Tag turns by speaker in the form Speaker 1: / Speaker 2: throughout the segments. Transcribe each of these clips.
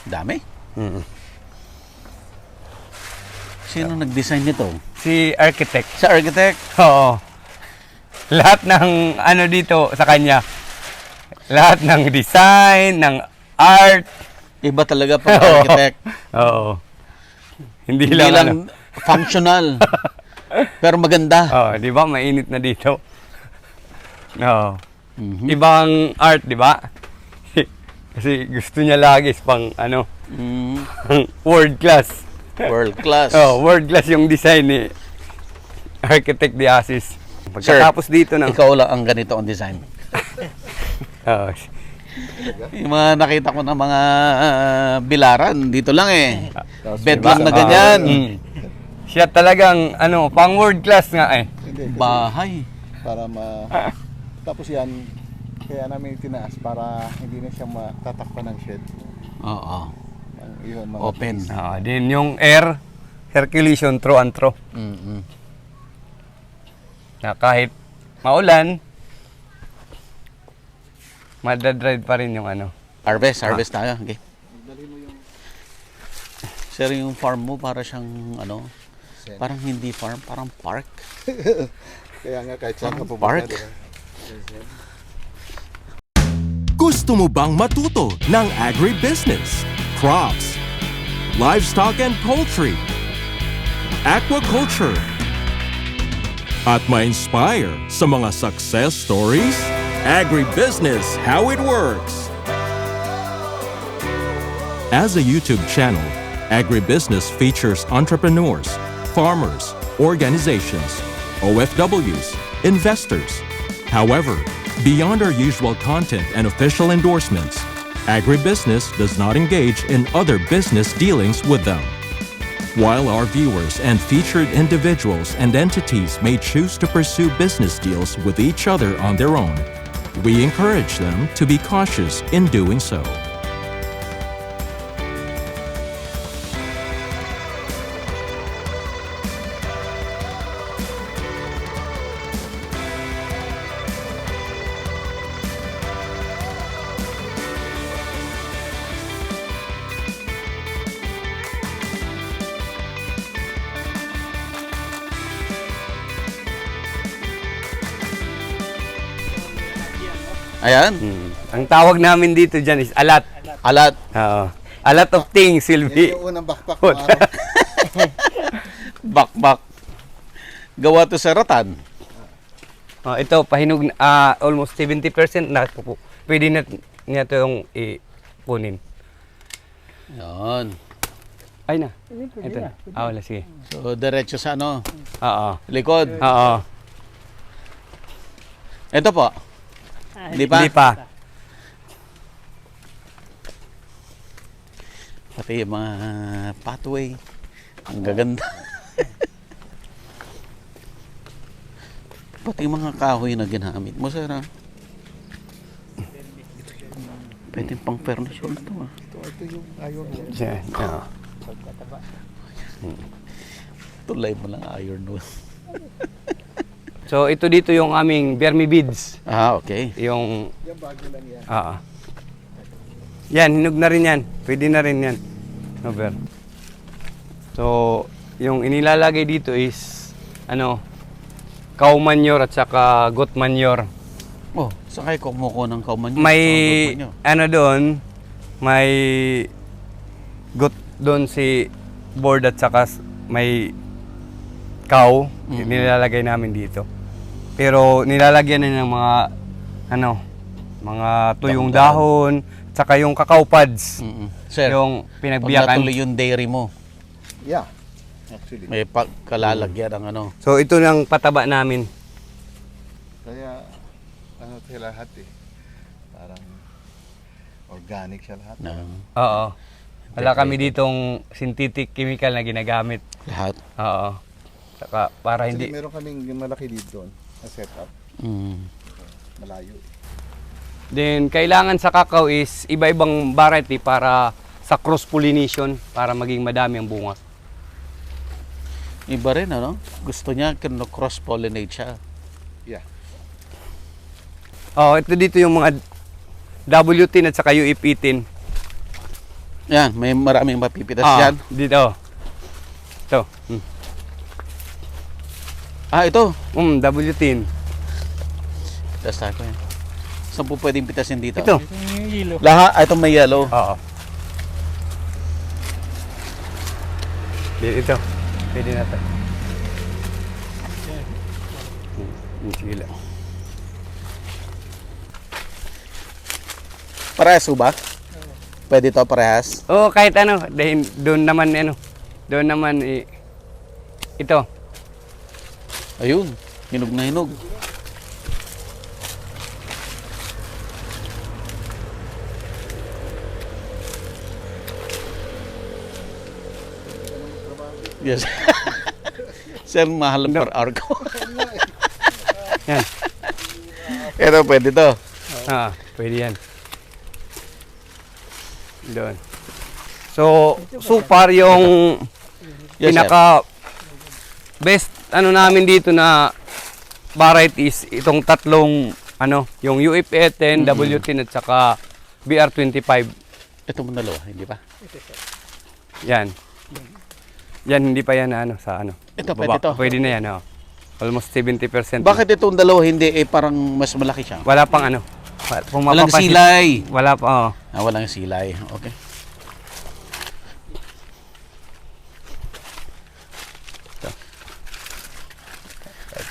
Speaker 1: Dami.
Speaker 2: Mm.
Speaker 1: Sino nag-design nito?
Speaker 2: Si architect.
Speaker 1: Sa architect.
Speaker 2: Oo. Lahat ng ano dito sa kanya. Lahat ng design, ng art.
Speaker 1: Iba talaga pag architect.
Speaker 2: Oo. Hindi
Speaker 1: Hindi
Speaker 2: lang,
Speaker 1: lang
Speaker 2: ano.
Speaker 1: functional. Pero maganda.
Speaker 2: Oo, di ba? Mainit na dito. Oo.
Speaker 1: Mhm.
Speaker 2: Ibang art, di ba? Kasi gusto niya lagi pang ano,
Speaker 1: Mhm.
Speaker 2: world class.
Speaker 1: World class.
Speaker 2: Oh, world class yung design ni Architect Diasis. Pagkatapos dito ng
Speaker 1: Ikaw lang ang ganito ang design.
Speaker 2: Oo.
Speaker 1: Yung mga nakita ko ng mga bilaran, dito lang eh. Bed
Speaker 2: Diba?
Speaker 1: lang na ganyan.
Speaker 2: Mm. Siya talagang ano, pang world class nga eh.
Speaker 3: Hindi, kasi
Speaker 1: Bahay.
Speaker 3: para tapos yan, kaya namin tinaas para hindi na siya matatakpan ng shed.
Speaker 1: Oo.
Speaker 3: Yung mga
Speaker 1: Open.
Speaker 2: Din yung air circulation through and through.
Speaker 1: Mm-mm.
Speaker 2: Na kahit maulan, madadrive pa rin yung ano.
Speaker 1: Harvest tayo. Okay. Sir, yung farm mo para siyang ano,
Speaker 3: Sen.
Speaker 1: parang hindi farm, parang park.
Speaker 3: Kaya nga kahit saan ka
Speaker 1: Parang
Speaker 3: pupunta,
Speaker 1: park.
Speaker 3: diba?
Speaker 4: Gusto mo bang matuto ng agribusiness, crops, livestock and poultry, aquaculture, at ma-inspire sa mga success stories? Agribusiness, how it works! As a YouTube channel, Agribusiness features entrepreneurs, farmers, organizations, OFWs, investors. However, beyond our usual content and official endorsements, Agribusiness does not engage in other business dealings with them. While our viewers and featured individuals and entities may choose to pursue business deals with each other on their own, we encourage them to be cautious in doing so.
Speaker 1: Ayan.
Speaker 2: Ang tawag namin dito dyan is alat.
Speaker 1: Alat.
Speaker 2: Oo. A lot of things will
Speaker 3: Yan
Speaker 2: be.
Speaker 3: yung unang backpack ng araw.
Speaker 1: Bakbak. Gawa to sa ratan.
Speaker 2: Ito, pahinog almost 70% na po. Pwede na niya ito yung ipunin.
Speaker 1: Yan.
Speaker 2: Ay na. Ito na. Wala, sige.
Speaker 1: So, diretso sa ano,
Speaker 2: Oo.
Speaker 1: likod.
Speaker 2: Oo.
Speaker 1: Ito po. Hindi pa?
Speaker 2: Hindi pa.
Speaker 1: Pati yung mga pathway. Ang gaganda. Pati yung mga kahoy na ginamit mo, sir, ha? Pwede pang furniture ito, ha?
Speaker 3: Ito yung iron wall.
Speaker 2: Yan. Oo.
Speaker 1: Tulay mo lang iron wool.
Speaker 2: So, ito dito yung aming Vermi beads.
Speaker 1: Ah, okay.
Speaker 2: Yung,
Speaker 3: Yan bago lang yan.
Speaker 2: yan, hinog na rin yan. Pwede na rin yan. Over. So, yung inilalagay dito is, ano, cow manure at saka goat manure.
Speaker 1: Oh, saan kayo kumukuha ng kauman nyo?
Speaker 2: May,
Speaker 1: Saan ang kauman nyo?
Speaker 2: ano doon, may goat doon si board at saka may cow. Nilalagay namin dito. Pero nilalagyan na ng mga, ano, mga tuyong dahon, at saka yung cacao pads.
Speaker 1: Mm-mm. Sir,
Speaker 2: Yung
Speaker 1: pag
Speaker 2: pinagbiyakan.
Speaker 1: natuloy yung dairy mo,
Speaker 3: Yeah, actually.
Speaker 1: may kalalagyan ng ano.
Speaker 2: So, ito lang pataba namin.
Speaker 3: Kaya, ano sila lahat eh. Parang organic siya lahat.
Speaker 1: Na,
Speaker 2: Oo. Wala kami ditong synthetic chemical na ginagamit.
Speaker 1: lahat.
Speaker 2: Oo. Saka para
Speaker 3: Actually,
Speaker 2: hindi...
Speaker 3: meron kaming yung malaki dito doon na setup.
Speaker 1: Mm.
Speaker 3: Malayo.
Speaker 2: Then, kailangan sa cacao is iba-ibang variety para sa cross-pollination para maging madami ang bunga.
Speaker 1: Iba rin, ano? Gusto niya, cross-pollinate siya.
Speaker 3: Yeah.
Speaker 2: Oh, ito dito yung mga W10 at saka UF18.
Speaker 1: Yan, may maraming mapipitas
Speaker 2: Ah,
Speaker 1: yan.
Speaker 2: dito. Ito.
Speaker 1: Ito.
Speaker 2: W10.
Speaker 1: Pitas tayo yan. Saan po pwedeng pitasin dito?
Speaker 2: Ito.
Speaker 1: Lahat, itong may yellow.
Speaker 2: Oo. Ito. Pwede na ito. Sige lang.
Speaker 1: Parehas ba? Pwede to parehas?
Speaker 2: Oo, kahit ano. Dahil doon naman, doon naman, ito.
Speaker 1: Ayun, hinog na hinog. Yes. Sir, mahal per hour ko.
Speaker 2: Yan.
Speaker 1: Ito, pwede to.
Speaker 2: Pwede yan. Doon. So far yung
Speaker 1: Yes,
Speaker 2: pinaka best ano namin dito na varieties itong tatlong yung UF-10, W10 at saka BR25.
Speaker 1: Ito mo dalawa, hindi pa?
Speaker 2: Yan. Yan hindi pa yan sa
Speaker 1: Ito,
Speaker 2: baba.
Speaker 1: pwede to.
Speaker 2: Pwede na yan, almost 70%.
Speaker 1: Bakit itong dalawa hindi parang mas malaki siya?
Speaker 2: Wala pang kung
Speaker 1: Walang
Speaker 2: mapapansin-
Speaker 1: silay.
Speaker 2: Wala pa,
Speaker 1: Walang silay. Okay.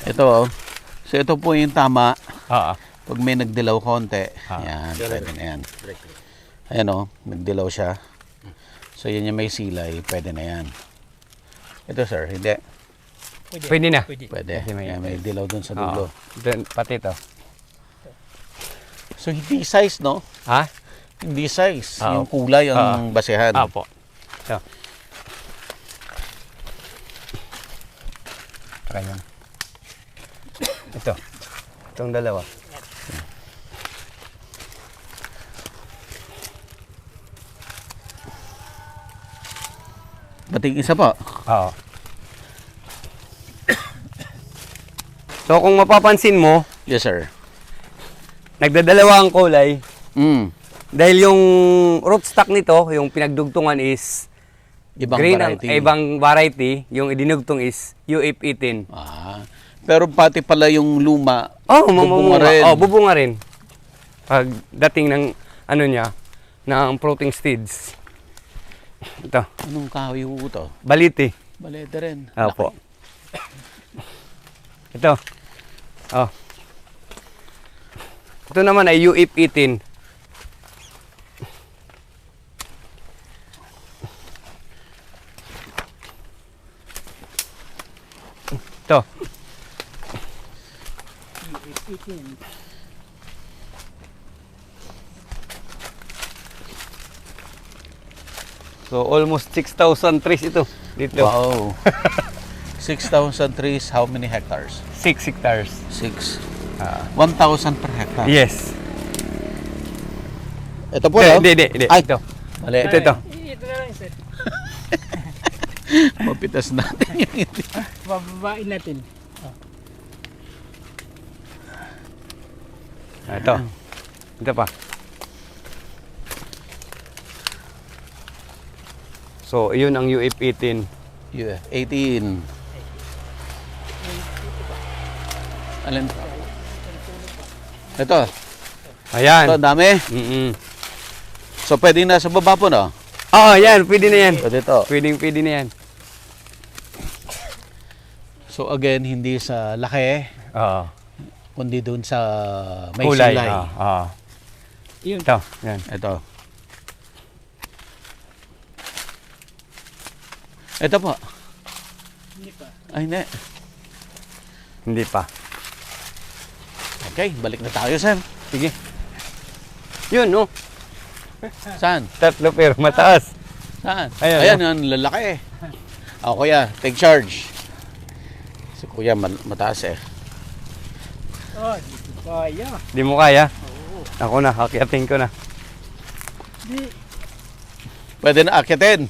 Speaker 1: Ito. So ito po yung tama.
Speaker 2: Oo.
Speaker 1: Pag may nagdilaw konti.
Speaker 2: Ah.
Speaker 1: Yan, pwede na yan. Ayan o, nagdilaw siya. So yan yung may silay, pwede na yan. Ito sir, hindi.
Speaker 2: Pwede na.
Speaker 1: Pwede.
Speaker 2: Kasi may-
Speaker 1: Yan, may dilaw dun sa
Speaker 2: Oo.
Speaker 1: dulo.
Speaker 2: Doon, pati ito.
Speaker 1: So hindi size, no?
Speaker 2: Ha?
Speaker 1: Hindi size.
Speaker 2: Oo.
Speaker 1: Yung kulay ang basehan.
Speaker 2: Apo. Ito. Ganyan. Ito. Itong dalawa.
Speaker 1: Bating isa po.
Speaker 2: Oo. So kung mapapansin mo,
Speaker 1: Yes, sir.
Speaker 2: nagdadalawa ang kulay
Speaker 1: Mm.
Speaker 2: dahil yung rootstock nito, yung pinagdugtungan is
Speaker 1: Ibang
Speaker 2: green,
Speaker 1: variety.
Speaker 2: ibang variety, yung idinugtong is UF-18.
Speaker 1: Pero pati pala yung luma,
Speaker 2: Oh,
Speaker 1: bubunga rin.
Speaker 2: Oh, bubunga rin. Pag dating ng niya, ng protein seeds. Ito,
Speaker 1: Anong kahoy ho ito?
Speaker 2: baliti.
Speaker 1: Balete rin.
Speaker 2: Opo. Ito. Oh. Ito naman ay UF-18. Ito. So almost 6,000 trees ito dito.
Speaker 1: Wow. 6,000 trees, how many hectares?
Speaker 2: 6 hectares.
Speaker 1: 6. 1,000 per hectare.
Speaker 2: Yes.
Speaker 1: Ito po, no?
Speaker 2: Hindi.
Speaker 1: Ay,
Speaker 2: Ito.
Speaker 1: mali.
Speaker 2: Ito.
Speaker 5: Ito na lang, sir.
Speaker 1: Mapitas natin yung hindi.
Speaker 5: Bababain natin.
Speaker 2: Ito. Ito pa. So, yun ang UF-18.
Speaker 1: 18. Alin? Ito.
Speaker 2: Ayan.
Speaker 1: Ito, dami.
Speaker 2: Mm-mm.
Speaker 1: So, pwede na sa baba po, no?
Speaker 2: Oo, yan. Pwede na yan.
Speaker 1: Pwede ito.
Speaker 2: Pwede na yan.
Speaker 1: So, again, hindi sa laki,
Speaker 2: Oo.
Speaker 1: kundi doon sa may
Speaker 2: Kulay.
Speaker 1: silay.
Speaker 2: Oo.
Speaker 5: Yun.
Speaker 2: Ito. Yan.
Speaker 1: Ito. Ito po.
Speaker 5: Hindi pa.
Speaker 1: Ay, hindi.
Speaker 2: Hindi pa.
Speaker 1: Okay, balik na tayo, sir.
Speaker 2: Sige. Yun, no?
Speaker 1: Saan?
Speaker 2: Tatlo pero mataas.
Speaker 1: Saan?
Speaker 2: Ayan,
Speaker 1: Ayan, ang lalaki eh. Kuya, take charge. Si kuya, mataas eh.
Speaker 5: Oh, dito kaya.
Speaker 2: Di mo kaya? Ako na, akyatin ko na.
Speaker 5: Di.
Speaker 1: Pwede na akyatin.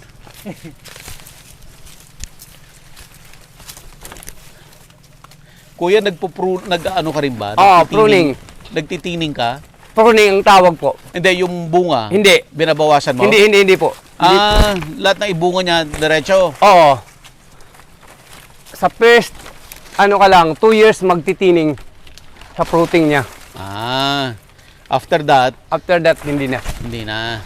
Speaker 1: Kuya, nag-ano ka rin ba?
Speaker 2: Oo, pruning.
Speaker 1: Nagtitining ka?
Speaker 2: pruning ang tawag po.
Speaker 1: Hindi, yung bunga.
Speaker 2: Hindi.
Speaker 1: Binabawasan mo?
Speaker 2: Hindi po. Hindi.
Speaker 1: Lahat ng ibunga niya, diretso.
Speaker 2: Oo. Sa first, ano ka lang, 2 years magtitining sa fruiting niya.
Speaker 1: After that,
Speaker 2: After that, hindi na.
Speaker 1: hindi na.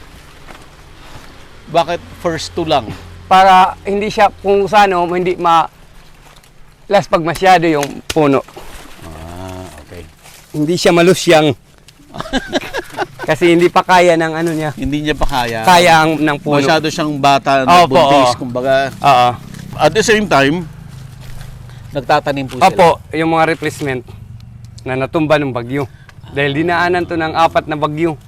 Speaker 1: Bakit first 2 lang?
Speaker 2: Para hindi siya, kung sano, hindi last pag masyado yung puno.
Speaker 1: Okay.
Speaker 2: Hindi siya malusyang. Kasi hindi pa kaya ng ano niya.
Speaker 1: Hindi niya pa kaya.
Speaker 2: Kaya ng puno.
Speaker 1: Masyado siyang bata na
Speaker 2: Opo,
Speaker 1: buntis,
Speaker 2: oo.
Speaker 1: kumbaga.
Speaker 2: Oo.
Speaker 1: At the same time, nagtatanim po sila.
Speaker 2: Opo, yung mga replacement na natumba ng bagyo. Dahil dinaanan to ng 4 na bagyo.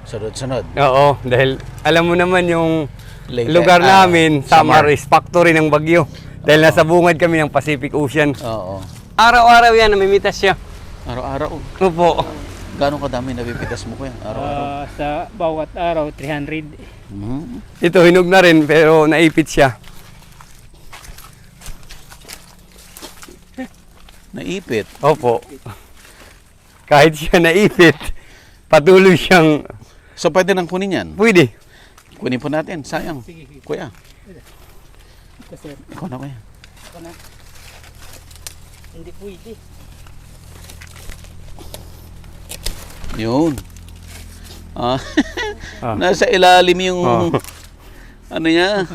Speaker 1: Sunod-sunod.
Speaker 2: Oo, dahil alam mo naman yung
Speaker 1: Late-
Speaker 2: lugar namin,
Speaker 1: summer.
Speaker 2: summer is factory ng bagyo. Dahil nasa bungad kami ng Pacific Ocean.
Speaker 1: Oo.
Speaker 2: Araw-araw yan, namimitas siya.
Speaker 1: Araw-araw.
Speaker 2: Opo.
Speaker 1: Gano'ng kadami napipitas mo kuya? Araw-araw.
Speaker 5: Sa bawat araw, 300.
Speaker 1: Mhm.
Speaker 2: Ito, hinog na rin, pero naipit siya.
Speaker 1: Naipit.
Speaker 2: Opo. Kahit siya naipit, patuloy siyang
Speaker 1: So pwede nang kunin yan.
Speaker 2: pwede.
Speaker 1: Kunin po natin. Sayang. Kuya.
Speaker 5: Kasi
Speaker 1: Ikaw na kuya.
Speaker 5: hindi pwede.
Speaker 1: Yun.
Speaker 2: Ah.
Speaker 1: Nasa ilalim yung
Speaker 2: Oh.
Speaker 1: ano niya.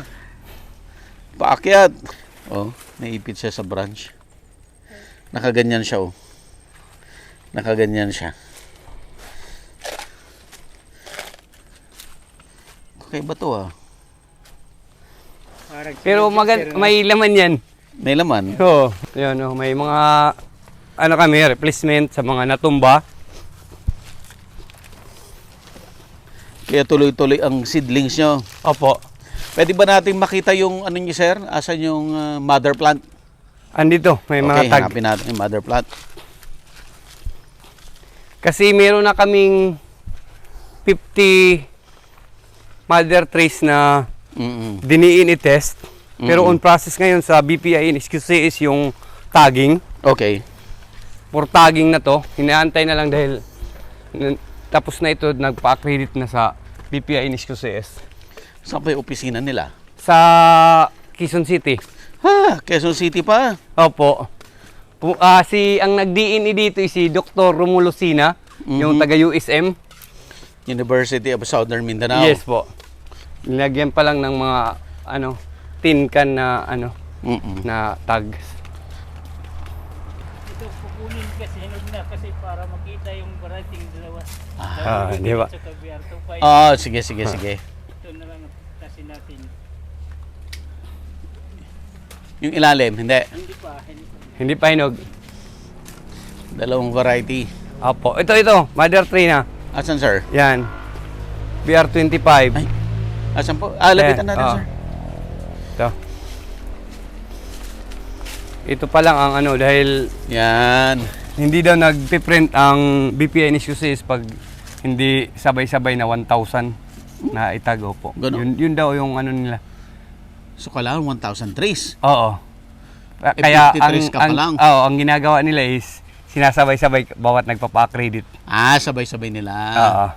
Speaker 1: Paakyat. Oh, naipit siya sa branch. Nakaganyan siya oh. Nakaganyan siya. Okay ba to ah?
Speaker 5: Parang
Speaker 2: Pero may laman yan.
Speaker 1: May laman.
Speaker 2: Oo. Yun, oh, may mga ano kami, replacement sa mga natumba.
Speaker 1: Kaya tuloy-tuloy ang seedlings nyo.
Speaker 2: Opo.
Speaker 1: Pwede ba natin makita yung ano niyo sir? Asan yung mother plant?
Speaker 2: Andito, may mga
Speaker 1: Okay,
Speaker 2: tag.
Speaker 1: hanapin natin yung mother plant.
Speaker 2: Kasi meron na kaming 50 mother trays na
Speaker 1: Mm-mm.
Speaker 2: diniin i-test. Pero
Speaker 1: Mm-mm.
Speaker 2: on process ngayon sa BPI in SQC is yung tagging.
Speaker 1: Okay.
Speaker 2: For tagging na to, hinaantay na lang dahil tapos na ito, nagpa-accredit na sa BPI in SQCS.
Speaker 1: Saan pa yung opisina nila?
Speaker 2: Sa Quezon City.
Speaker 1: Quezon City pa.
Speaker 2: Opo. Ang nag-DNE dito is si Dr. Romulo Sina, yung taga USM.
Speaker 1: University of Southern Mindanao.
Speaker 2: Yes po. Nilagyan pa lang ng mga tin can na
Speaker 1: Mm-mm.
Speaker 2: na tags.
Speaker 5: ito kukunin kasi hinog na kasi para makita yung barating dalawa.
Speaker 2: di ba?
Speaker 5: Sa BR25.
Speaker 1: Sige.
Speaker 5: Ito na lang kasi natin.
Speaker 1: Yung ilalim, hindi.
Speaker 5: Hindi pa.
Speaker 2: Hindi pa hinog.
Speaker 1: Dalawang variety.
Speaker 2: Opo. Ito, mother tree na.
Speaker 1: Asan sir?
Speaker 2: Yan. BR25.
Speaker 1: Ay. Asan po? Lapitan natin
Speaker 2: Oo.
Speaker 1: sir.
Speaker 2: Ito. Ito pa lang ang dahil
Speaker 1: Yan.
Speaker 2: hindi daw nagpiprint ang BPI NSQCs pag hindi sabay-sabay na 1,000 na itago po.
Speaker 1: Ganun?
Speaker 2: Yun daw yung nila.
Speaker 1: So kailangan 1,000 trees.
Speaker 2: Oo.
Speaker 1: Eh,
Speaker 2: Kaya
Speaker 1: 50 trees ka pa lang.
Speaker 2: ang ginagawa nila is sinasabay-sabay bawat nagpapa-accredit.
Speaker 1: Sabay-sabay nila.
Speaker 2: Oo.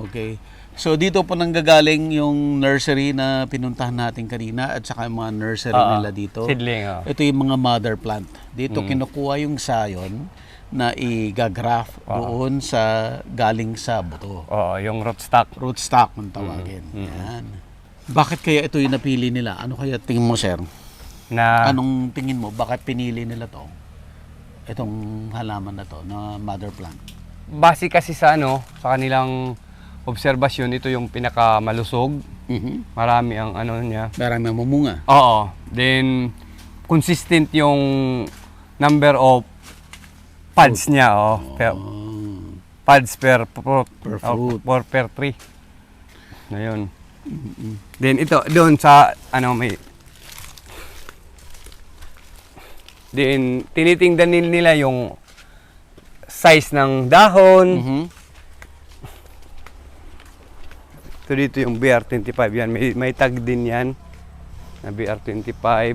Speaker 1: Okay. So dito po nanggagaling yung nursery na pinuntahan natin kanina at saka yung mga nursery
Speaker 2: Oo.
Speaker 1: nila dito.
Speaker 2: Seedling, oo.
Speaker 1: Ito yung mga mother plant. Dito kinukuha yung sayon na i-graft doon sa galing sa buto.
Speaker 2: Oo, yung rootstock.
Speaker 1: Rootstock kung tawagin. Yan. Bakit kaya ito yung napili nila? Ano kaya tingin mo, sir?
Speaker 2: Na
Speaker 1: Anong tingin mo? Bakit pinili nila to? Itong halaman na to, na mother plant.
Speaker 2: base kasi sa sa kanilang obserbasyon, ito yung pinakamalusog.
Speaker 1: Mhm.
Speaker 2: Marami ang niya.
Speaker 1: Marami ang mamunga.
Speaker 2: Oo. Then, consistent yung number of pods niya. Pods per fruit.
Speaker 1: Per fruit.
Speaker 2: Per tree. Na yun. Then, ito, doon sa, may... Then, tinitingnan nila yung size ng dahon.
Speaker 1: Mhm.
Speaker 2: Ito dito yung BR25 yan. May tag din yan na BR25.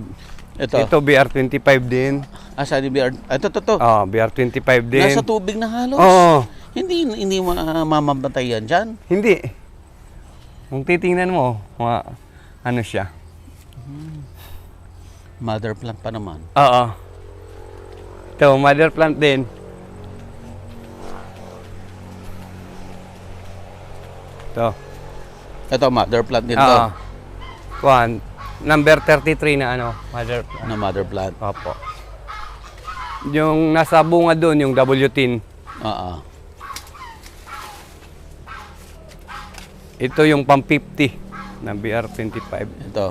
Speaker 2: Ito BR25 din.
Speaker 1: Sa BR. Ito, to.
Speaker 2: BR25 din.
Speaker 1: Nasa tubig na halos.
Speaker 2: Oo.
Speaker 1: Hindi mamamatay yan dyan.
Speaker 2: Hindi. Kung titingnan mo, ano siya.
Speaker 1: Mother plant pa naman.
Speaker 2: Oo. Ito, mother plant din.
Speaker 1: Ito, mother plant din to.
Speaker 2: Number 33 na mother plant.
Speaker 1: Na mother plant.
Speaker 2: Opo. Yung nasa bunga doon, yung W10.
Speaker 1: Oo.
Speaker 2: Ito yung pang 50 na BR25.
Speaker 1: Ito.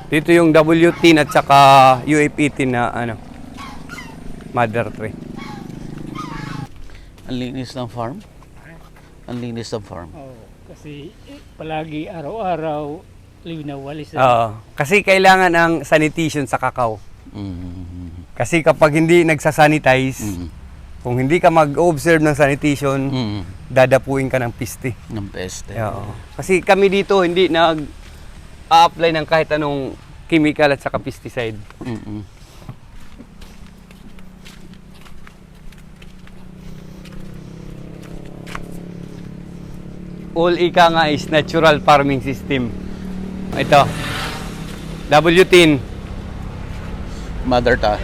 Speaker 2: Dito yung W10 at saka UF18 na mother tree.
Speaker 1: Ang linis ng farm. Ang linis ng farm.
Speaker 5: Oo, kasi palagi araw-araw linaw walis.
Speaker 2: Kasi kailangan ng sanitation sa kakao.
Speaker 1: Mm.
Speaker 2: Kasi kapag hindi nagsasanitize, kung hindi ka mag-observe ng sanitation, dadapuin ka ng piste.
Speaker 1: Ng peste.
Speaker 2: Kasi kami dito hindi nag-a-apply ng kahit anong chemical at saka pesticide.
Speaker 1: Mm-mm.
Speaker 2: All ika nga is natural farming system. Ito. W10.
Speaker 1: Mother ta.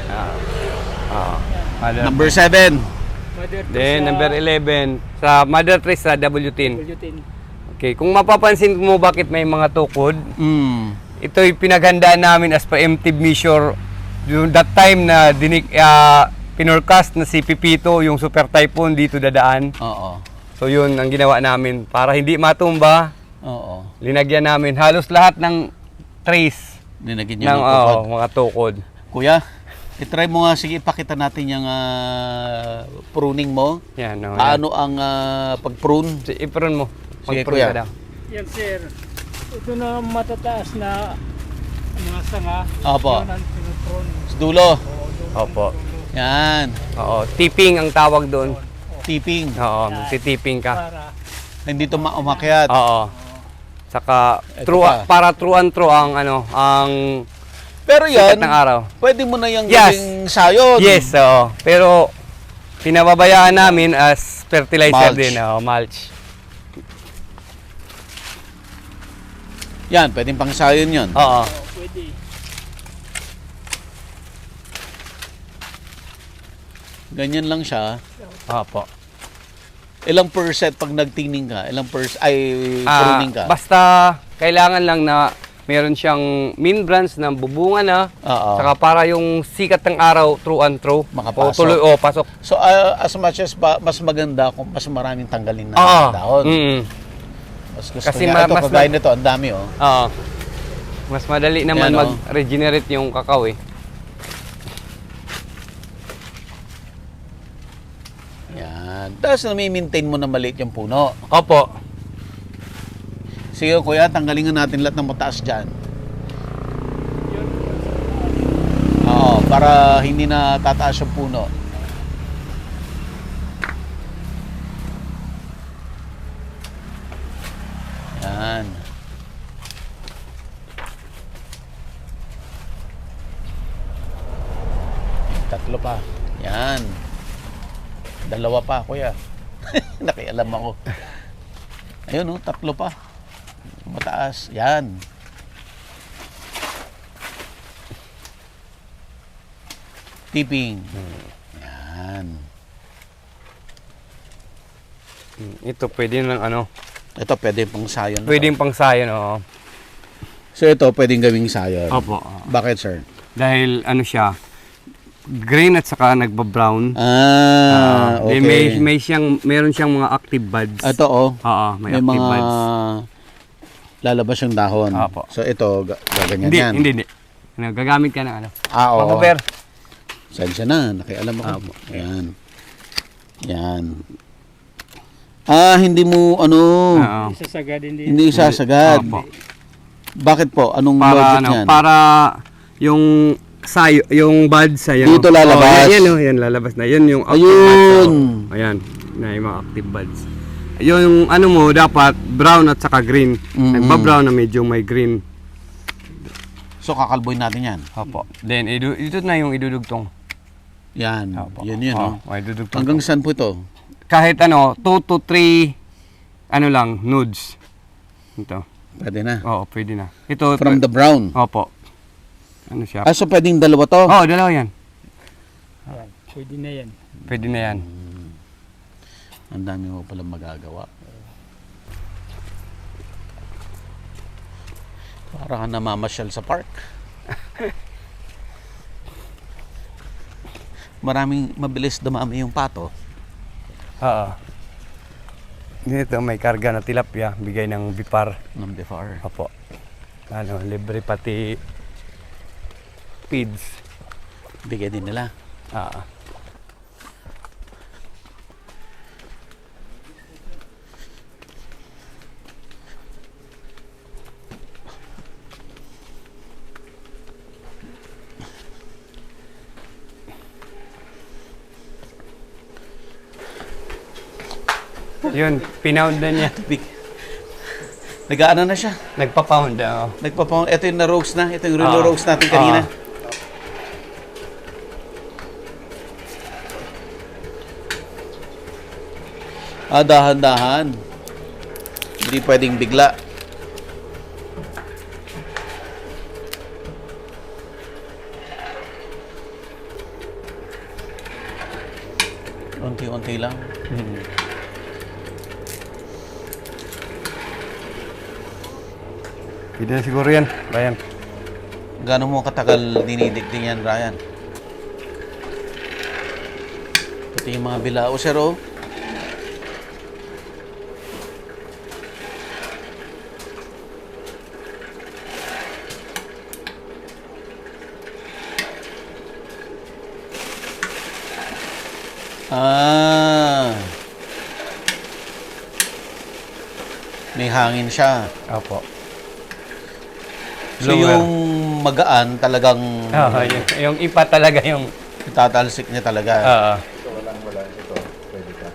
Speaker 2: Number
Speaker 1: Number 7.
Speaker 5: Mother tree
Speaker 2: then
Speaker 5: sa
Speaker 2: number 11 sa mother tree sa W10.
Speaker 5: W10.
Speaker 2: Okay, kung mapapansin mo bakit may mga tukod,
Speaker 1: Mm.
Speaker 2: ito'y pinaghandaan namin as preemptive measure. Yung that time na pinorcast na si Pipito, yung super typhoon dito dadaan.
Speaker 1: Oo.
Speaker 2: So yun ang ginawa namin para hindi matumba.
Speaker 1: Oo.
Speaker 2: Linagyan namin halos lahat ng trace
Speaker 1: Dinagin
Speaker 2: ng
Speaker 1: yung tukod.
Speaker 2: mga tukod.
Speaker 1: Kuya, itry mo nga, sige, ipakita natin yung pruning mo.
Speaker 2: Yan,
Speaker 1: Paano ang pag-prune?
Speaker 2: i-prune mo.
Speaker 1: Sige,
Speaker 2: Mag-prune
Speaker 1: kuya.
Speaker 2: ka daw.
Speaker 5: Yan sir. Ito na matataas na mga sanga.
Speaker 1: Opo.
Speaker 5: Yun ang pinutron.
Speaker 1: Sa dulo.
Speaker 2: Opo.
Speaker 1: Yan.
Speaker 2: Oo, tipping ang tawag doon.
Speaker 1: Tipping.
Speaker 2: Oo, magtitipping ka.
Speaker 5: Para
Speaker 1: Hindi ito umakyat.
Speaker 2: Oo. Saka
Speaker 1: Ito
Speaker 2: true,
Speaker 1: pa.
Speaker 2: para true and true ang ang
Speaker 1: Pero yan,
Speaker 2: sikat ng araw.
Speaker 1: pwede mo na yung
Speaker 2: Yes.
Speaker 1: gawing sayod.
Speaker 2: Yes, oo. Pero pinababayaan namin as fertilizer
Speaker 1: Mulch.
Speaker 2: din, mulch.
Speaker 1: Yan, pwedeng pang sayon yun.
Speaker 2: Oo.
Speaker 5: pwede.
Speaker 1: Ganyan lang siya.
Speaker 2: Opo.
Speaker 1: Ilang percent pag nagtining ka? Ilang pruning ka?
Speaker 2: Basta kailangan lang na meron siyang main branch ng bubungan na.
Speaker 1: Oo.
Speaker 2: Saka para yung sikat ng araw true and true.
Speaker 1: Makapasok.
Speaker 2: Pasok.
Speaker 1: So, as much as mas maganda kung mas maraming tanggalin na
Speaker 2: Oo.
Speaker 1: dahon.
Speaker 2: Mm.
Speaker 1: Mas gusto
Speaker 2: Kasi
Speaker 1: niya. Ito,
Speaker 2: mas
Speaker 1: kagaya nito, ang dami oh.
Speaker 2: Oo. Mas madali naman
Speaker 1: Yan, oh.
Speaker 2: mag-regenerate yung kakao eh.
Speaker 1: Yan. Tapos nami-maintain mo na maliit yung puno.
Speaker 2: Opo.
Speaker 1: Sige kuya, tanggalin nga natin lahat ng mataas dyan. Oo, para hindi na tataas yung puno. Yan. Tatlo pa. Yan. Dalawa pa, kuya. Nakialam ako. Ayun, oh, tatlo pa. Mataas. Yan. Tipping. Yan.
Speaker 2: Ito pwede lang
Speaker 1: Ito, pwede pang sayon.
Speaker 2: pwedeng pang sayon, oo.
Speaker 1: So, ito, pwedeng gawing sayon.
Speaker 2: Opo.
Speaker 1: Bakit, sir?
Speaker 2: Dahil siya, green at saka nagba-brown.
Speaker 1: Okay.
Speaker 2: Meron siyang mga active buds.
Speaker 1: Ito, oh.
Speaker 2: Oo, may
Speaker 1: May
Speaker 2: active
Speaker 1: mga
Speaker 2: buds.
Speaker 1: lalabas yung dahon.
Speaker 2: Apo.
Speaker 1: So, ito, gaganyan yan.
Speaker 2: Hindi. Gagamit ka ng
Speaker 1: Oo.
Speaker 2: Pang-over.
Speaker 1: Sensya na, nakialam ako. Yan. Yan. Hindi mo,
Speaker 2: Oo.
Speaker 5: Isasagad din.
Speaker 1: hindi sasagad.
Speaker 2: Opo.
Speaker 1: Bakit po? Anong
Speaker 2: Para
Speaker 1: logic yan?
Speaker 2: para yung sayo, yung buds, ayan.
Speaker 1: Dito lalabas.
Speaker 2: Oh, yan, yan, lalabas na. Yan yung active
Speaker 1: Ayun.
Speaker 2: buds. Oh. Ayan, na yung mga active buds. Yung ano mo, dapat brown at saka green. Nagba-brown na medyo may green.
Speaker 1: So kakalboy natin yan.
Speaker 2: Opo. Then, ito na yung idudugtong.
Speaker 1: Yan.
Speaker 2: Opo.
Speaker 1: Yun yun, no?
Speaker 2: May idudugtong.
Speaker 1: Hanggang saan po ito?
Speaker 2: Kahit ano, 2 to 3, ano lang, nudes. Ito.
Speaker 1: Pwede na.
Speaker 2: Oo, pwede na. Ito,
Speaker 1: From the brown.
Speaker 2: opo. Ano siya?
Speaker 1: Ah, so pwedeng dalawa to?
Speaker 2: Oo, dalawa yan.
Speaker 5: Ayan, pwede na yan.
Speaker 2: Pwede na yan.
Speaker 1: Ang dami mo pala magagawa. Para ka namamasyal sa park. Maraming mabilis dumami yung pato.
Speaker 2: Oo. Dito may karga na tilapia, bigay ng bipar.
Speaker 1: Ng before.
Speaker 2: Opo. Ano, libre pati feeds.
Speaker 1: Bigay din nila.
Speaker 2: Ah. Yun, pinound na niya.
Speaker 1: Nag-aano na siya.
Speaker 2: Nagpa-pound. Oh.
Speaker 1: Nagpapang, ito yung na-roast na. Ito yung
Speaker 2: Ah.
Speaker 1: roast natin kanina. Ah, dahan-dahan. Hindi pwedeng bigla. Unti-unti lang.
Speaker 2: Pwede na siguro yan. Bayan.
Speaker 1: Gaano mo katagal dinidikting yan, Ryan? Pati yung mga bilao, sir, oh. Ah. May hangin siya.
Speaker 2: Opo.
Speaker 1: So yung magaan talagang
Speaker 2: Oo, yung ipa talaga yung...
Speaker 1: tatalsik niya talaga.
Speaker 2: Oo.
Speaker 3: Ito, wala. Ito, pwede ka.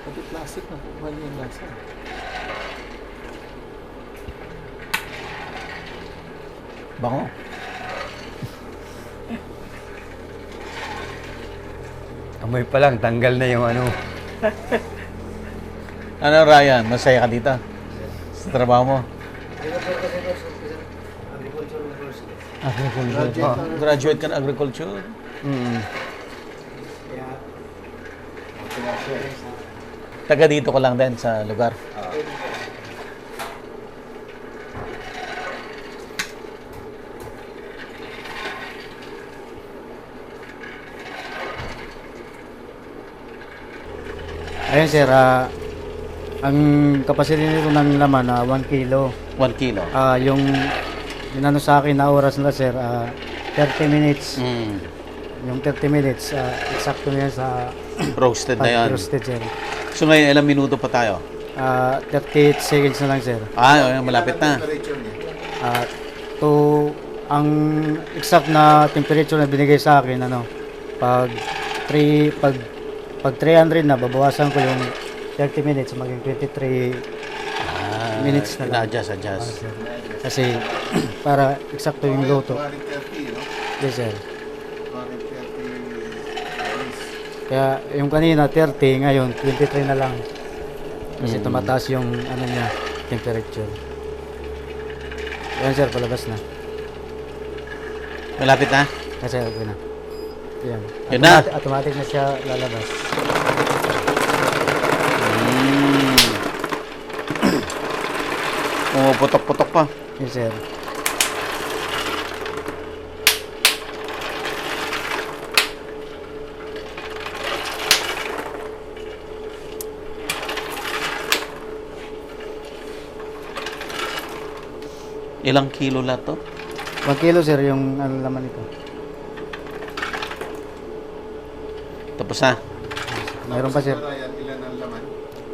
Speaker 3: Pati plastic na po, bali yung lasa.
Speaker 1: Bango.
Speaker 2: Amoy pa lang, tanggal na yung ano.
Speaker 1: Ano, Ryan? Masaya ka dito? Sa trabaho mo? Agriculture. Graduate ka ng agriculture? Taga dito ko lang din sa lugar.
Speaker 6: Ayun sir, ang capacity nito ng laman 1 kilo.
Speaker 1: 1 kilo.
Speaker 6: Yung inano sa akin na oras nila sir, 30 minutes. Yung 30 minutes, eksakto na yan sa
Speaker 1: Roasted na yan.
Speaker 6: roasted sir.
Speaker 1: So ngayon, ilang minuto pa tayo?
Speaker 6: 38 seconds na lang sir.
Speaker 1: Ah, malapit na.
Speaker 3: Temperature niya.
Speaker 6: Ang exact na temperature na binigay sa akin, pag 300 na, babawasan ko yung 30 minutes, maging 23 minutes na lang.
Speaker 1: Adjust.
Speaker 6: Sir. Kasi para eksakto yung luto.
Speaker 3: 30, no?
Speaker 6: Yes sir.
Speaker 3: 30
Speaker 6: Kaya yung kanina 30, ngayon 23 na lang. Kasi tumataas yung ano niya, temperature. Yan sir, palabas na.
Speaker 1: Malapit na?
Speaker 6: Kasi okay na. Yan.
Speaker 1: Yun na.
Speaker 6: Automatic na siya lalabas.
Speaker 1: Pumuputok-putok pa.
Speaker 6: Yes sir.
Speaker 1: Ilang kilo lahat to?
Speaker 6: 1 kilo sir yung ano laman nito.
Speaker 1: Tapos na.
Speaker 6: Mayroon pa sir.
Speaker 3: Ryan, ilan ang laman?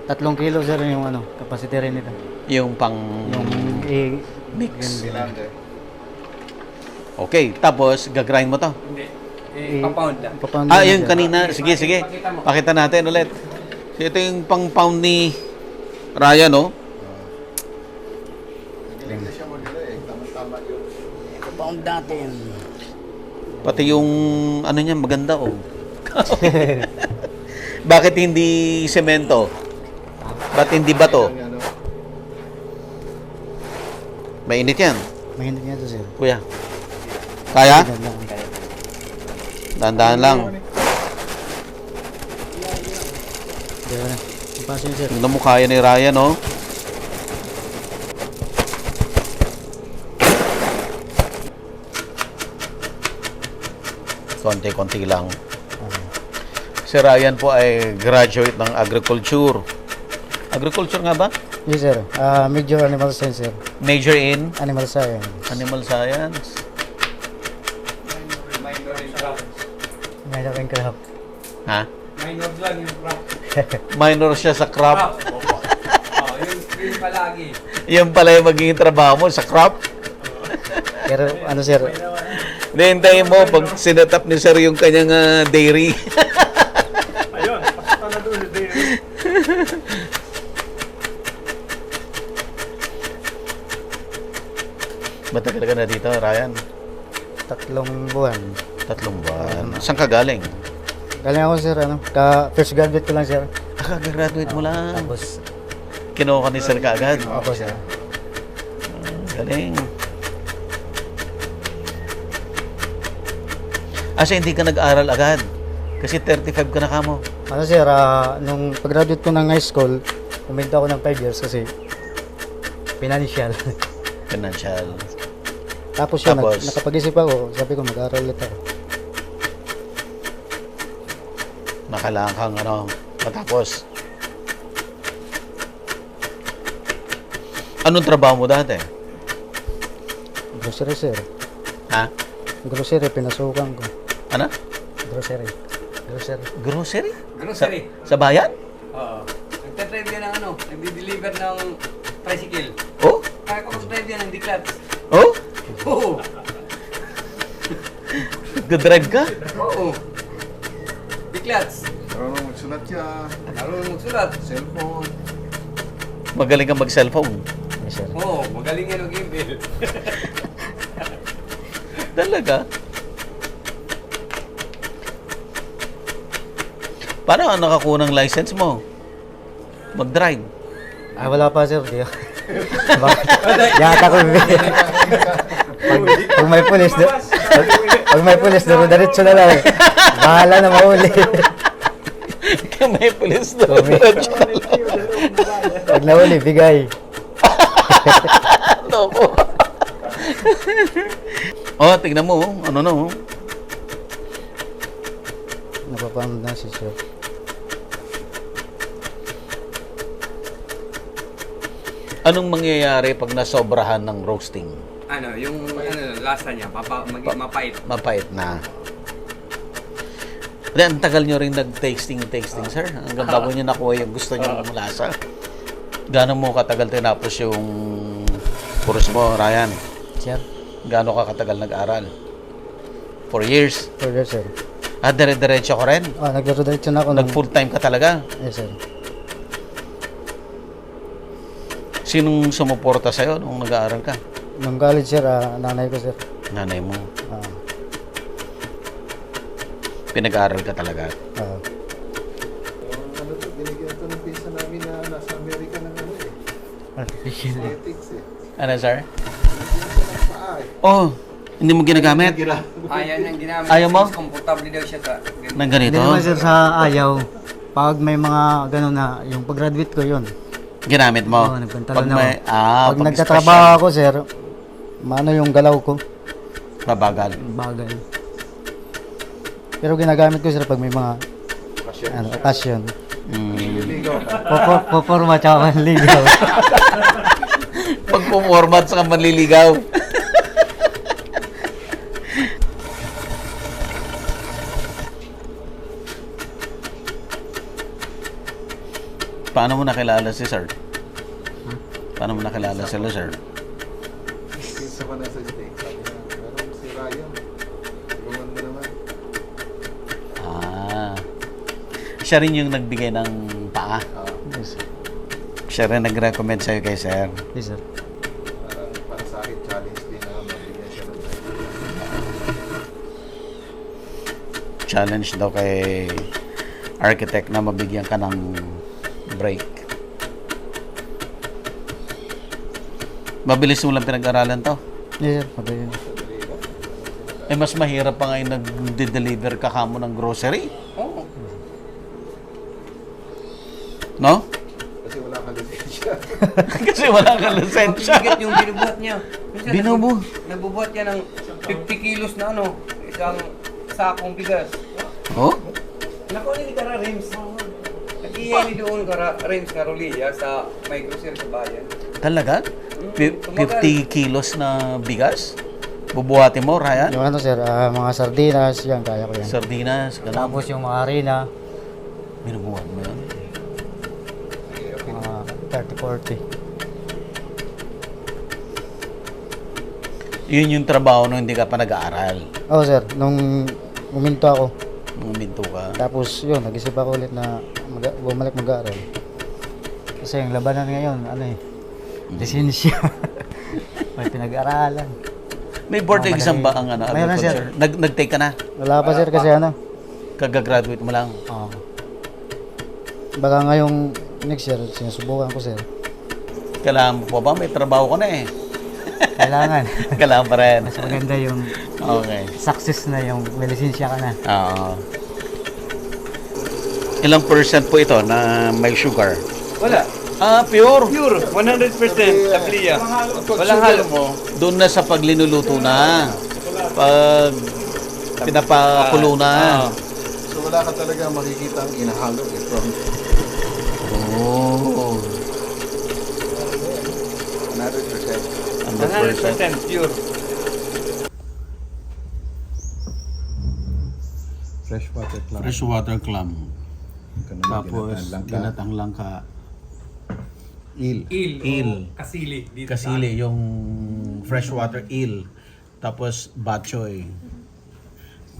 Speaker 6: 3 kilo sir yung ano, capacity rin nito.
Speaker 1: Yung pang
Speaker 6: Yung
Speaker 1: mix.
Speaker 3: Cylinder.
Speaker 1: Okay, tapos gagrind mo to.
Speaker 2: Hindi. Pa-pound lang.
Speaker 6: papound
Speaker 1: Ah,
Speaker 6: din,
Speaker 1: yung
Speaker 6: sir.
Speaker 1: kanina. Sige, sige. Pakita natin ulit. So, ito yung pang-pound ni Ryan, no?
Speaker 3: Magaling na siya magdala eh. Tama-tama yung...
Speaker 6: Papound natin.
Speaker 1: Pati yung ano niya maganda, oh. Bakit hindi semento? Ba't hindi bato?
Speaker 3: Ano,
Speaker 1: Mainit yan,
Speaker 6: Mahinit niya to sir.
Speaker 1: kuya. Kaya?
Speaker 6: Yan lang.
Speaker 1: Dahan-dahan lang.
Speaker 6: Kaya na. Paso yun sir.
Speaker 1: Tingnan mo, kaya ni Ryan, no? Konti-konti lang. Si Ryan po ay graduate ng agriculture. Agriculture nga ba?
Speaker 6: Yes sir. Major animal science sir.
Speaker 1: Major in
Speaker 6: Animal science.
Speaker 1: animal science.
Speaker 6: Minor and craft.
Speaker 1: Ha?
Speaker 2: Minor lang yung crop.
Speaker 1: Minor siya sa crop.
Speaker 2: Oh, yung palagi.
Speaker 1: Yan pala yung magiging trabaho mo sa crop.
Speaker 6: Pero ano sir,
Speaker 1: Hintayin mo pag sinetap ni sir yung kanyang dairy.
Speaker 5: Ayun, pasok na doon.
Speaker 1: Matagal ka na dito, Ryan?
Speaker 6: 3 buwan.
Speaker 1: 3 buwan. Saan ka galing?
Speaker 6: Galing ako sir, ano, first graduate ko lang sir.
Speaker 1: Kaka-graduate mo lang.
Speaker 6: Tapos,
Speaker 1: Kinuha ka ni sir kaagad.
Speaker 6: ako sir.
Speaker 1: Galing. Kasi hindi ka nag-aral agad. Kasi 35 ka na kamo.
Speaker 6: Ano sir, nung pag-graduate ko ng high school, uminta ako ng 5 years kasi financial.
Speaker 1: Financial.
Speaker 6: Tapos yun,
Speaker 1: Tapos?
Speaker 6: nakapag-isip ako, sabi ko mag-aral ulit ako.
Speaker 1: Nakailangan kang matapos. Anong trabaho mo dati?
Speaker 6: Grocery sir.
Speaker 1: Ha?
Speaker 6: Grocery, pinasukan ko.
Speaker 1: Ano?
Speaker 6: Grocery. Grocery.
Speaker 1: Grocery?
Speaker 2: Grocery.
Speaker 1: Sa bayan?
Speaker 2: Oo. Nagtatrive yan ng ano, nagdi-deliver ng tricycle.
Speaker 1: Oh?
Speaker 2: Kaya ko mag-drive yan ng diklat.
Speaker 1: Oh?
Speaker 2: Oo.
Speaker 1: Nag-drive ka?
Speaker 2: Oo. Diklats.
Speaker 3: marunong magsulat siya.
Speaker 2: Marunong magsulat.
Speaker 3: Cellphone.
Speaker 1: Magaling kang mag-cellphone.
Speaker 6: Yes sir.
Speaker 2: Oo, magaling yan ang email.
Speaker 1: Talaga? Paano ka nakakuha ng license mo? Mag-drive?
Speaker 6: Wala pa sir, di ako. Yata ko. Pag may pulis, pag may pulis, diretso na lang. Bahala na mahuli.
Speaker 1: May pulis na.
Speaker 6: Pag nahuli, bigay.
Speaker 1: Loko. Oh, tignan mo. Ano na, oh.
Speaker 6: Napapanood na si sir.
Speaker 1: Anong mangyayari pag nasobrahan ng roasting?
Speaker 2: Ano, yung lasa niya, mapait.
Speaker 1: Mapait na. Then, ang tagal nyo rin nag-tasting, sir. Hanggang bago nyo nakuha yung gusto nyo lasa. Gano'n mo katagal tinapos yung course mo, Ryan?
Speaker 6: Sir?
Speaker 1: Gano'n ka katagal nag-aral? 4 years.
Speaker 6: For yes sir.
Speaker 1: Dire-diretso ko rin.
Speaker 6: Nagdiretso na ako ng...
Speaker 1: Nag-full time ka talaga.
Speaker 6: Yes sir.
Speaker 1: Sinong sumuporta sa'yo nung nag-aaral ka?
Speaker 6: Nung college sir, nanay ko sir.
Speaker 1: Nanay mo.
Speaker 6: Ah,
Speaker 1: Pinag-aaral ka talaga.
Speaker 3: Ano to, binigyan ito ng pinsa namin na nasa Amerika.
Speaker 6: Artificial.
Speaker 3: Ethics eh.
Speaker 1: Ano, sir? Oh, hindi mo ginagamit?
Speaker 2: Ayaw niyang ginamit.
Speaker 1: Ayaw mo?
Speaker 2: Mas komportable daw siya sa
Speaker 1: Nang ganito?
Speaker 6: Hindi naman sir sa ayaw. Pag may mga gano'n na, yung pag-graduate ko yun.
Speaker 1: Ginamit mo?
Speaker 6: Oo, nagpantalon
Speaker 1: Pag may,
Speaker 6: pag nagtatrabaho ako sir, maano yung galaw ko,
Speaker 1: Mabagal.
Speaker 6: bagay. Pero ginagamit ko sir pag may mga occasion. Poporma tsaka manligaw.
Speaker 1: Pag puformat sa manliligaw. Paano mo nakilala si sir? Paano mo nakilala sila, sir?
Speaker 3: Isa pa na sa stage. Sabi niya, meron si Ryan. Tulungan mo naman.
Speaker 1: Ah. Siya rin yung nagbigay ng paa.
Speaker 6: Yes,
Speaker 1: Siya rin nag-recommend sa'yo kay sir.
Speaker 6: yes sir.
Speaker 3: Parang para sa akin, challenge din na mabigyan siya ng
Speaker 1: Challenge daw kay architect na mabigyan ka ng break. Mabilis mo lang pinag-aralan to.
Speaker 6: Yes sir, pati yun.
Speaker 1: Eh, mas mahirap pa nga yung nag-deliver ka kamo ng grocery.
Speaker 2: Oo.
Speaker 1: No?
Speaker 3: Kasi wala kang lisensya.
Speaker 1: Kasi wala kang lisensya.
Speaker 2: Bigat yung binubuhat niya. Minsan
Speaker 1: Binubu?
Speaker 2: Nagbubuhat niya ng 50 kilos na ano, isang sakong bigas.
Speaker 1: Oh?
Speaker 2: Naku, hindi ka rims. Nag-iyan ni doon ka rims Carolina sa may grocery sa bayan.
Speaker 1: Talaga? 50 kilos na bigas? Bubuhatin mo, Ryan?
Speaker 6: Yung ano sir, mga sardinas, yan, kaya ko yan.
Speaker 1: Sardinas, ganun.
Speaker 6: Tapos yung mga harina,
Speaker 1: Binubuhat mo yun?
Speaker 6: mga 30-40.
Speaker 1: Yun yung trabaho nung hindi ka pa nag-aaral.
Speaker 6: Oo sir, nung uminto ako,
Speaker 1: Nung minto ka.
Speaker 6: tapos yun, nag-isip ako ulit na bumalik mag-aaral. Kasi yung labanan ngayon, ano eh, lisensya. May pinag-aralan.
Speaker 1: May board exam ba ang ano?
Speaker 6: Mayroon,
Speaker 1: agriculture? Nag-take ka na?
Speaker 6: Wala pa sir kasi ano,
Speaker 1: Kagagraduate mo lang?
Speaker 6: baka ngayong next year, sinusubukan ko sir.
Speaker 1: Kailangan mo pa ba? May trabaho ka na eh.
Speaker 6: Kailangan.
Speaker 1: Kailangan pa rin.
Speaker 6: Mas maganda yung
Speaker 1: Okay.
Speaker 6: success na yung may lisensya ka na.
Speaker 1: Oo. Ilang percent po ito na may sugar?
Speaker 2: Wala.
Speaker 1: Ah, pure.
Speaker 2: Pure, 100% tabliya. Walang halo mo.
Speaker 1: Doon na sa pagliluluto na. Pag pinapakulo na.
Speaker 3: So wala ka talaga makikita ang inahalo eh from
Speaker 1: Oh.
Speaker 3: 100%.
Speaker 2: 100% pure.
Speaker 3: Freshwater clam.
Speaker 1: Freshwater clam. Tapos,
Speaker 3: Ginatang
Speaker 1: ginatang langka.
Speaker 3: Il.
Speaker 1: Il.
Speaker 2: Kasili. Dito
Speaker 1: Kasili, yung freshwater eel. Tapos, batchoy.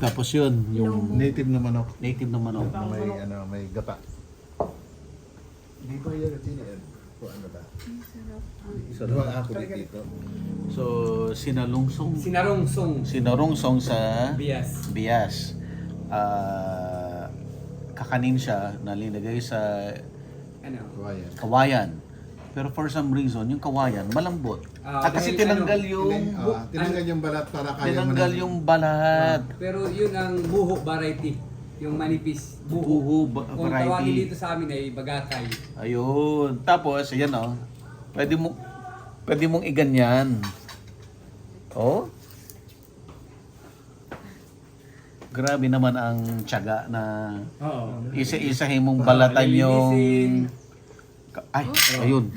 Speaker 1: Tapos yun, yung
Speaker 3: Native na manok.
Speaker 1: native na manok.
Speaker 3: Na may may gata. Di ba yan kung ano ba? Sarap. Diba ako dito?
Speaker 1: So, sinalungsong.
Speaker 2: Sinarungsong.
Speaker 1: sa
Speaker 2: Bias.
Speaker 1: bias. Kakanin siya na linagay sa
Speaker 2: Ano?
Speaker 3: Kawayan.
Speaker 1: kawayan. Pero for some reason, yung kawayan malambot. Kasi
Speaker 2: dahil
Speaker 1: tinanggal yung
Speaker 3: Tinanggal yung balat para kaya mo
Speaker 1: tinanggal
Speaker 3: na.
Speaker 1: yung balat.
Speaker 7: Pero yun ang buho variety. Yung manipis.
Speaker 1: Buho
Speaker 7: Kung tawagin
Speaker 1: variety.
Speaker 7: dito sa amin ay bagatay.
Speaker 1: Ayun. Tapos, ayan oh. Pwede mong iganyan. Oh. Grabe naman ang tiyaga na
Speaker 7: Oo.
Speaker 1: isa-isahin mong balatan yung... Ay, ayun.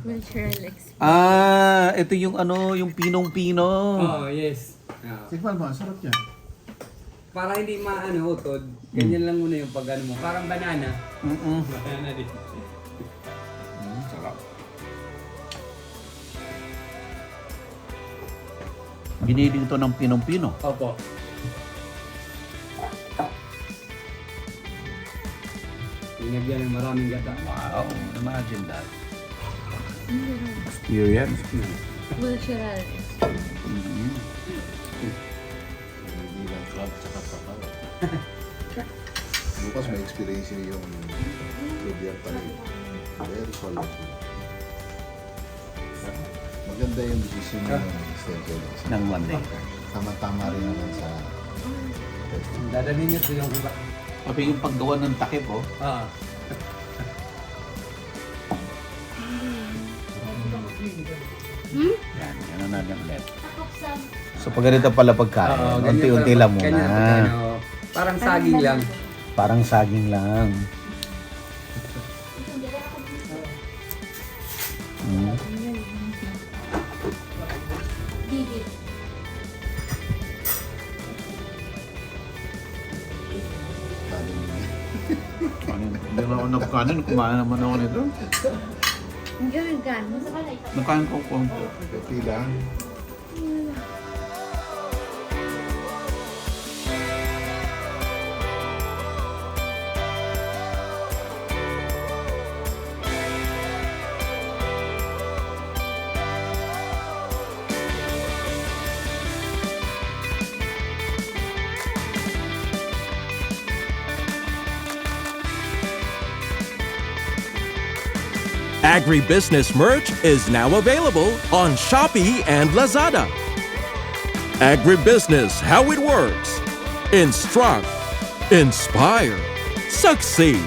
Speaker 8: Cultural experience.
Speaker 1: Ah, ito yung ano, yung pinong-pino.
Speaker 7: Oh, yes.
Speaker 3: Tikman mo, ang sarap yan.
Speaker 7: Para hindi maano utod, ganyan lang muna yung pag ano mo. Parang banana.
Speaker 1: Mm-mm.
Speaker 7: Banana din.
Speaker 1: Sarap. Biniling to ng pinong-pino.
Speaker 7: Opo. Linagyan ng maraming gata.
Speaker 1: Wow, imagine that.
Speaker 3: Experience.
Speaker 8: Cultural experience.
Speaker 3: Hindi lang club tsaka sapaw. Bukas may experience niyo yung Lubier pa rin. Very solid. Maganda yung decision nyo ng Mr. Felix.
Speaker 1: Ng Monday.
Speaker 3: Tama-tama rin naman sa...
Speaker 7: Dadalhin niyo ito yung iba.
Speaker 1: Sabi yung paggawa ng takip, oh. Yan, yan na ulit. So pag ganito pala pagkain, unti-unti lang muna.
Speaker 7: Ganyan, parang saging lang.
Speaker 1: Parang saging lang.
Speaker 8: Didi.
Speaker 1: Hindi naman ako nagkanin, kumain naman ako nito.
Speaker 8: Ang gano'n.
Speaker 1: Nagkain ko po.
Speaker 3: Pati lang.
Speaker 4: Agribusiness merch is now available on Shopee and Lazada. Agribusiness, how it works. Instruct, inspire, succeed.